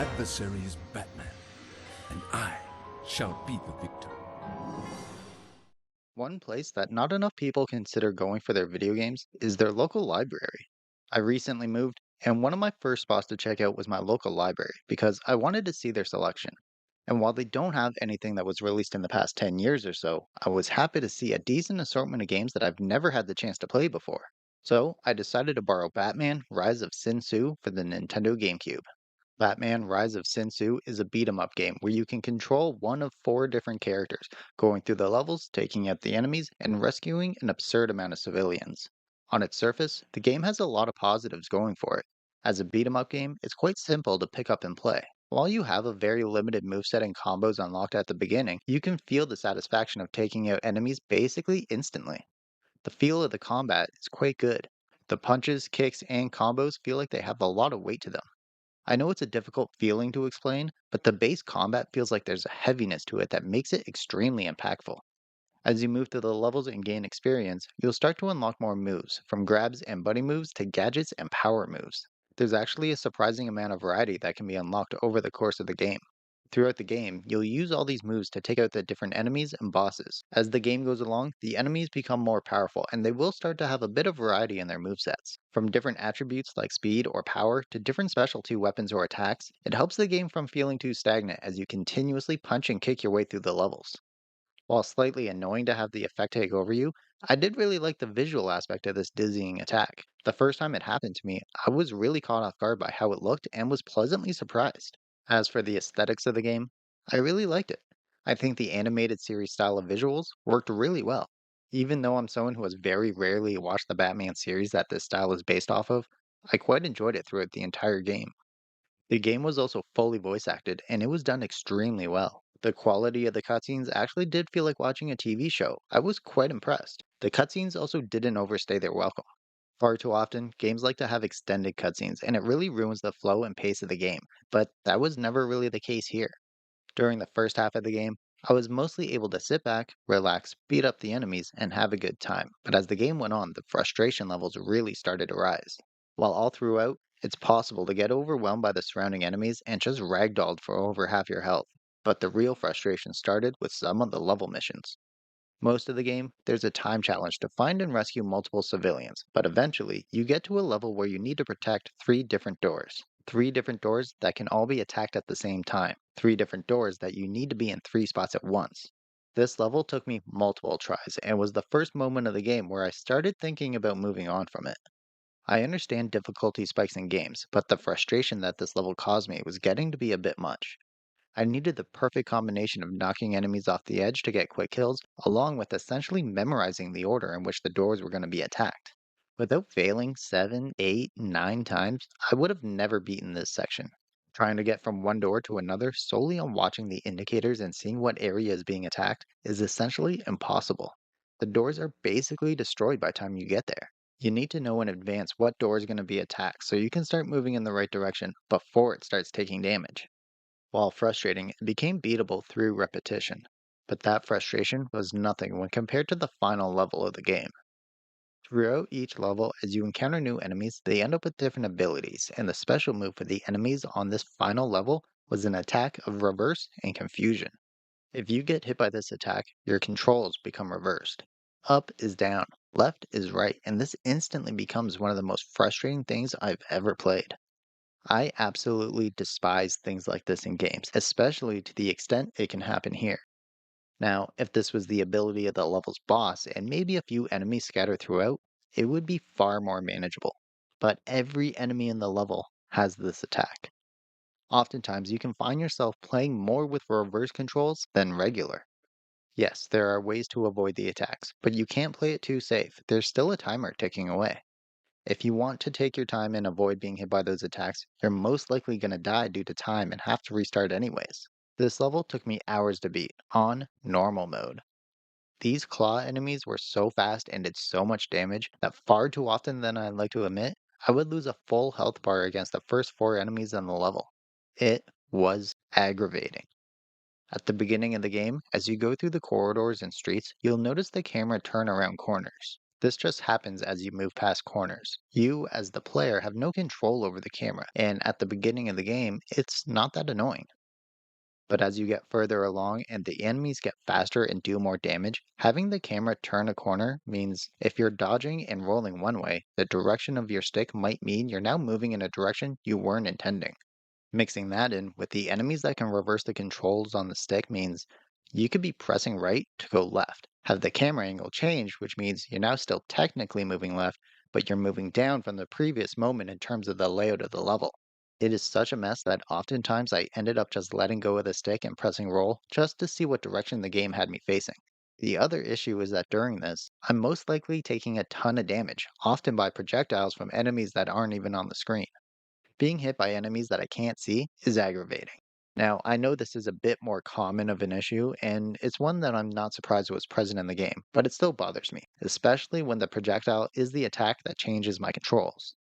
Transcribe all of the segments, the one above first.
adversary is Batman, and I shall be the victor. One place that not enough people consider going for their video games is their local library. I recently moved, and one of my first spots to check out was my local library because I wanted to see their selection. And while they don't have anything that was released in the past 10 years or so, I was happy to see a decent assortment of games that I've never had the chance to play before. So I decided to borrow Batman Rise of Sin Tzu for the Nintendo GameCube. Batman Rise of Sin Tzu is a beat 'em up game where you can control one of four different characters, going through the levels, taking out the enemies, and rescuing an absurd amount of civilians. On its surface, the game has a lot of positives going for it. As a beat 'em up game, it's quite simple to pick up and play. While you have a very limited moveset and combos unlocked at the beginning, you can feel the satisfaction of taking out enemies basically instantly. The feel of the combat is quite good. The punches, kicks, and combos feel like they have a lot of weight to them. I know it's a difficult feeling to explain, but the base combat feels like there's a heaviness to it that makes it extremely impactful. As you move through the levels and gain experience, you'll start to unlock more moves, from grabs and buddy moves to gadgets and power moves. There's actually a surprising amount of variety that can be unlocked over the course of the game. Throughout the game, you'll use all these moves to take out the different enemies and bosses. As the game goes along, the enemies become more powerful and they will start to have a bit of variety in their movesets. From different attributes like speed or power to different specialty weapons or attacks, it helps the game from feeling too stagnant as you continuously punch and kick your way through the levels. While slightly annoying to have the effect take over you, I did really like the visual aspect of this dizzying attack. The first time it happened to me, I was really caught off guard by how it looked and was pleasantly surprised. As for the aesthetics of the game, I really liked it. I think the animated series style of visuals worked really well. Even though I'm someone who has very rarely watched the Batman series that this style is based off of, I quite enjoyed it throughout the entire game. The game was also fully voice acted, and it was done extremely well. The quality of the cutscenes actually did feel like watching a TV show. I was quite impressed. The cutscenes also didn't overstay their welcome. Far too often, games like to have extended cutscenes, and it really ruins the flow and pace of the game, but that was never really the case here. During the first half of the game, I was mostly able to sit back, relax, beat up the enemies, and have a good time, but as the game went on, the frustration levels really started to rise. While all throughout, it's possible to get overwhelmed by the surrounding enemies and just ragdolled for over half your health, but the real frustration started with some of the level missions. Most of the game, there's a time challenge to find and rescue multiple civilians, but eventually, you get to a level where you need to protect three different doors. Three different doors that can all be attacked at the same time. Three different doors that you need to be in three spots at once. This level took me multiple tries and was the first moment of the game where I started thinking about moving on from it. I understand difficulty spikes in games, but the frustration that this level caused me was getting to be a bit much. I needed the perfect combination of knocking enemies off the edge to get quick kills, along with essentially memorizing the order in which the doors were going to be attacked. Without failing 7, 8, 9 times, I would have never beaten this section. Trying to get from one door to another solely on watching the indicators and seeing what area is being attacked is essentially impossible. The doors are basically destroyed by the time you get there. You need to know in advance what door is going to be attacked so you can start moving in the right direction before it starts taking damage. While frustrating, it became beatable through repetition. But that frustration was nothing when compared to the final level of the game. Throughout each level, as you encounter new enemies, they end up with different abilities, and the special move for the enemies on this final level was an attack of reverse and confusion. If you get hit by this attack, your controls become reversed. Up is down, left is right, and this instantly becomes one of the most frustrating things I've ever played. I absolutely despise things like this in games, especially to the extent it can happen here. Now, if this was the ability of the level's boss and maybe a few enemies scattered throughout, it would be far more manageable. But every enemy in the level has this attack. Oftentimes, you can find yourself playing more with reverse controls than regular. Yes, there are ways to avoid the attacks, but you can't play it too safe. There's still a timer ticking away. If you want to take your time and avoid being hit by those attacks, you're most likely going to die due to time and have to restart anyways. This level took me hours to beat, on normal mode. These claw enemies were so fast and did so much damage that far too often than I'd like to admit, I would lose a full health bar against the first four enemies on the level. It was aggravating. At the beginning of the game, as you go through the corridors and streets, you'll notice the camera turn around corners. This just happens as you move past corners. You, as the player, have no control over the camera, and at the beginning of the game, it's not that annoying. But as you get further along and the enemies get faster and do more damage, having the camera turn a corner means if you're dodging and rolling one way, the direction of your stick might mean you're now moving in a direction you weren't intending. Mixing that in with the enemies that can reverse the controls on the stick means you could be pressing right to go left, have the camera angle change, which means you're now still technically moving left, but you're moving down from the previous moment in terms of the layout of the level. It is such a mess that oftentimes I ended up just letting go of the stick and pressing roll just to see what direction the game had me facing. The other issue is that during this, I'm most likely taking a ton of damage, often by projectiles from enemies that aren't even on the screen. Being hit by enemies that I can't see is aggravating. Now, I know this is a bit more common of an issue, and it's one that I'm not surprised was present in the game, but it still bothers me, especially when the projectile is the attack that changes my controls.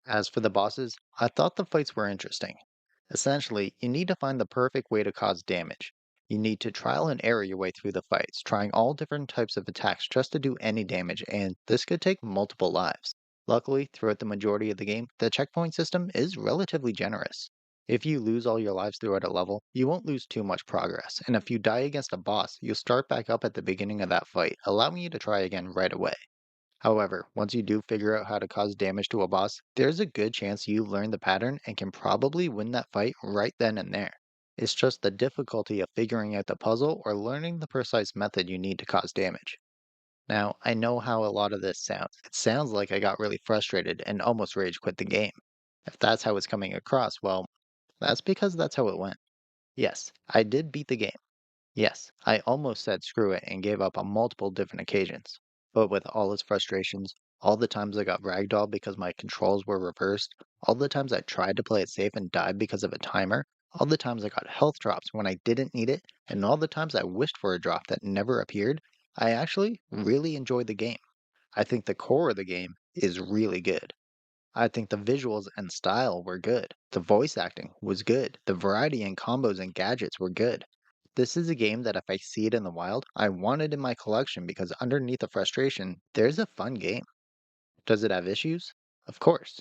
As for the bosses, I thought the fights were interesting. Essentially, you need to find the perfect way to cause damage. You need to trial and error your way through the fights, trying all different types of attacks just to do any damage, and this could take multiple lives. Luckily, throughout the majority of the game, the checkpoint system is relatively generous. If you lose all your lives throughout a level, you won't lose too much progress, and if you die against a boss, you'll start back up at the beginning of that fight, allowing you to try again right away. However, once you do figure out how to cause damage to a boss, there's a good chance you learn the pattern and can probably win that fight right then and there. It's just the difficulty of figuring out the puzzle or learning the precise method you need to cause damage. Now, I know how a lot of this sounds. It sounds like I got really frustrated and almost rage quit the game. If that's how it's coming across, well, that's because that's how it went. Yes, I did beat the game. Yes, I almost said screw it and gave up on multiple different occasions. But with all its frustrations, all the times I got ragdolled because my controls were reversed, all the times I tried to play it safe and died because of a timer, all the times I got health drops when I didn't need it, and all the times I wished for a drop that never appeared, I actually really enjoyed the game. I think the core of the game is really good. I think the visuals and style were good. The voice acting was good. The variety in combos and gadgets were good. This is a game that if I see it in the wild, I want it in my collection because underneath the frustration, there's a fun game. Does it have issues? Of course.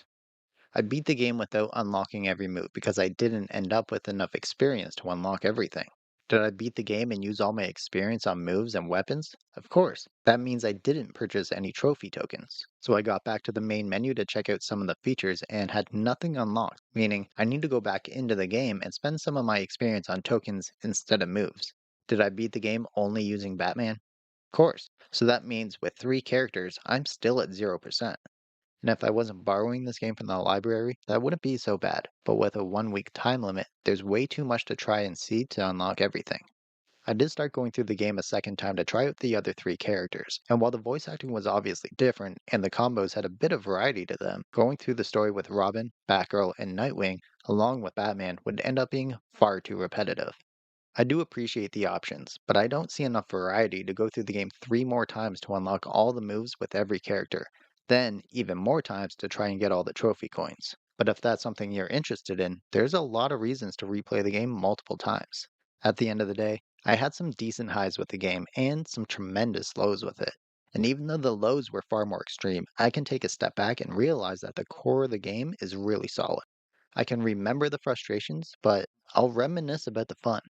I beat the game without unlocking every move because I didn't end up with enough experience to unlock everything. Did I beat the game and use all my experience on moves and weapons? Of course. That means I didn't purchase any trophy tokens. So I got back to the main menu to check out some of the features and had nothing unlocked, meaning I need to go back into the game and spend some of my experience on tokens instead of moves. Did I beat the game only using Batman? Of course. So that means with three characters, I'm still at 0%. And if I wasn't borrowing this game from the library, that wouldn't be so bad. But with a 1 week time limit, there's way too much to try and see to unlock everything. I did start going through the game a second time to try out the other three characters, and while the voice acting was obviously different and the combos had a bit of variety to them, going through the story with Robin, Batgirl, and Nightwing, along with Batman, would end up being far too repetitive. I do appreciate the options, but I don't see enough variety to go through the game three more times to unlock all the moves with every character, then even more times to try and get all the trophy coins. But if that's something you're interested in, there's a lot of reasons to replay the game multiple times. At the end of the day, I had some decent highs with the game and some tremendous lows with it. And even though the lows were far more extreme, I can take a step back and realize that the core of the game is really solid. I can remember the frustrations, but I'll reminisce about the fun.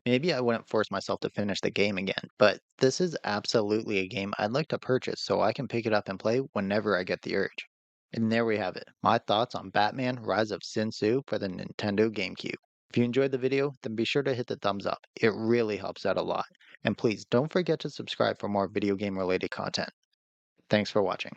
Maybe I wouldn't force myself to finish the game again, but this is absolutely a game I'd like to purchase so I can pick it up and play whenever I get the urge. And there we have it, my thoughts on Batman Rise of Sin Tzu for the Nintendo GameCube. If you enjoyed the video, then be sure to hit the thumbs up. It really helps out a lot. And please don't forget to subscribe for more video game related content. Thanks for watching.